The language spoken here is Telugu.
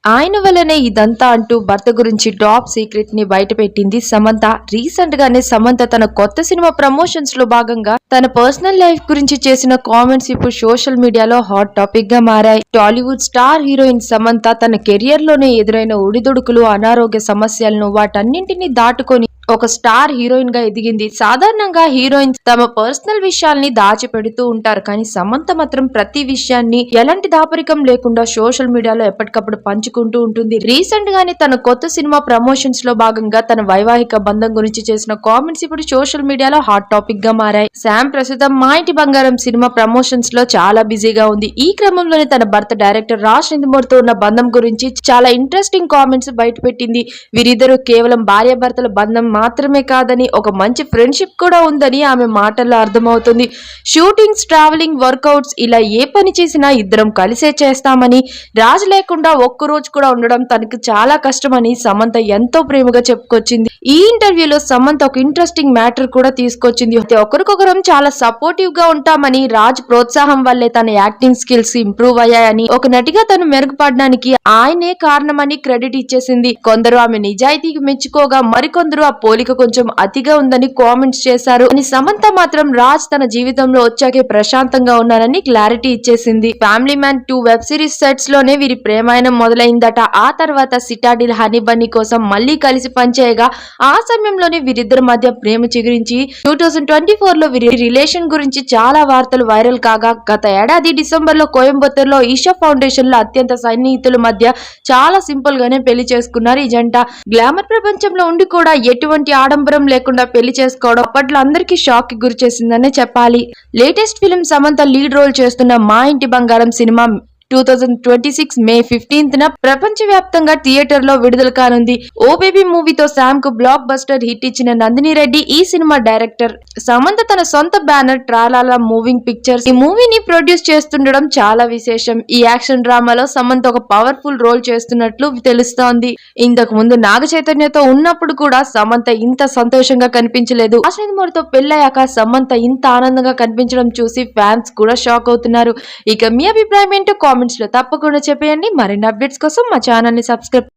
ఆయన వల్లనే ఇదంతా అంటూ భర్త గురించి టాప్ సీక్రెట్ ని బయటపెట్టింది సమంత. రీసెంట్ గానే సమంత తన కొత్త సినిమా ప్రమోషన్స్ లో భాగంగా తన పర్సనల్ లైఫ్ గురించి చేసిన కామెంట్స్ ఇప్పుడు సోషల్ మీడియాలో హాట్ టాపిక్ గా మారాయి. టాలీవుడ్ స్టార్ హీరోయిన్ సమంత తన కెరియర్ లోనే ఎదురైన ఒడిదుడుకులు, అనారోగ్య సమస్యలను వాటన్నింటినీ దాటుకొని ఒక స్టార్ హీరోయిన్ గా ఎదిగింది. సాధారణంగా హీరోయిన్స్ తమ పర్సనల్ విషయాల్ని దాచిపెడుతూ ఉంటారు, కానీ సమంత మాత్రం ప్రతి విషయాన్ని ఎలాంటి దాపరికం లేకుండా సోషల్ మీడియాలో ఎప్పటికప్పుడు పంచుకుంటూ ఉంటుంది. రీసెంట్ గానే తన కొత్త సినిమా ప్రమోషన్స్ లో భాగంగా తన వైవాహిక బంధం గురించి చేసిన కామెంట్స్ ఇప్పుడు సోషల్ మీడియాలో హాట్ టాపిక్ గా మారాయి. శామ్ ప్రస్తుతం మా ఇంటి బంగారం సినిమా ప్రమోషన్స్ లో చాలా బిజీగా ఉంది. ఈ క్రమంలోనే తన భర్త డైరెక్టర్ రాజ్ నందమూరితో ఉన్న బంధం గురించి చాలా ఇంట్రెస్టింగ్ కామెంట్స్ బయటపెట్టింది. వీరిద్దరూ కేవలం భార్యాభర్తల బంధం మాత్రమే కాదని, ఒక మంచి ఫ్రెండ్షిప్ కూడా ఉందని ఆమె మాటల్లో అర్థమవుతుంది. షూటింగ్స్, ట్రావెలింగ్, వర్కౌట్స్ ఇలా ఏ పని చేసినా ఇద్దరం కలిసే చేస్తామని, రాజ్ లేకుండా ఒక్కరోజు కూడా ఉండడం తనకు చాలా కష్టమని సమంత ఎంతో ప్రేమగా చెప్పుకొచ్చింది. ఈ ఇంటర్వ్యూలో సమంత ఒక ఇంట్రెస్టింగ్ మ్యాటర్ కూడా తీసుకొచ్చింది. ఒకరికొకరం చాలా సపోర్టివ్ గా ఉంటామని, రాజ్ ప్రోత్సాహం వల్లే తన యాక్టింగ్ స్కిల్స్ ఇంప్రూవ్ అయ్యాయని, ఒక నటిగా తను మెరుగుపడడానికి ఆయనే కారణమని క్రెడిట్ ఇచ్చేసింది. కొందరు ఆమె నిజాయితీకి మెచ్చుకోగా, మరికొందరు ఆ పోలిక కొంచెం అతిగా ఉందని కామెంట్స్ చేశారు. అని సమంత మాత్రం రాజ్ తన జీవితంలో వచ్చాకే ప్రశాంతంగా ఉన్నానని క్లారిటీ ఇచ్చేసింది. Family man 2 web series sets లోనే వీరి ప్రేమాయణం మొదలైందట. ఆ తర్వాత సిటాడిల్ హనీ బన్నీ కోసం మళ్లీ కలిసి పనిచేయగా, ఆ సమయంలోనే వీరిద్దరి మధ్య ప్రేమ చిగురించి 2024 లో వీరి రిలేషన్ గురించి చాలా వార్తలు వైరల్ కాగా, గత ఏడాది డిసెంబర్ లో కోయంబత్తూర్ లో ఈషా ఫౌండేషన్ లో అత్యంత సన్నిహితుల మధ్య చాలా సింపుల్ గానే పెళ్లి చేసుకున్నారు ఈ జంట. గ్లామర్ ప్రపంచంలో ఉండి కూడా ఎటువంటి ఆడంబరం లేకుండా పెళ్లి చేసుకోవడం అప్పట్లో అందరికీ షాక్ కి గురి చేసిందనే చెప్పాలి. Latest film Samantha lead role చేస్తున్న మా ఇంటి బంగారం సినిమా 2026 మే 15th ప్రపంచ వ్యాప్తంగా థియేటర్ లో విడుదల కానుంది. ఓ బేబీ మూవీతో శామ్ కు బ్లాక్ బస్టర్ హిట్ ఇచ్చిన నందిని రెడ్డి ఈ సినిమా డైరెక్టర్. సమంత తన సొంత బ్యానర్ ట్రాలాలా మూవింగ్ పిక్చర్స్ ఈ మూవీని ప్రొడ్యూస్ చేస్తుండడం చాలా విశేషం. ఈ యాక్షన్ డ్రామాలో సమంత ఒక పవర్ఫుల్ రోల్ చేస్తున్నట్లు తెలుస్తోంది. ఇంతకు ముందు నాగ చైతన్యతో ఉన్నప్పుడు కూడా సమంత ఇంత సంతోషంగా కనిపించలేదు. నందమూరితో పెళ్ళయ్యాక సమంత ఇంత ఆనందంగా కనిపించడం చూసి ఫ్యాన్స్ కూడా షాక్ అవుతున్నారు. ఇక మీ అభిప్రాయం ఏంటో కామెంట్స్ లో తప్పకుండా చెప్పేయండి. మరిన్ని అప్డేట్స్ కోసం మా ఛానల్ ని సబ్స్క్రైబ్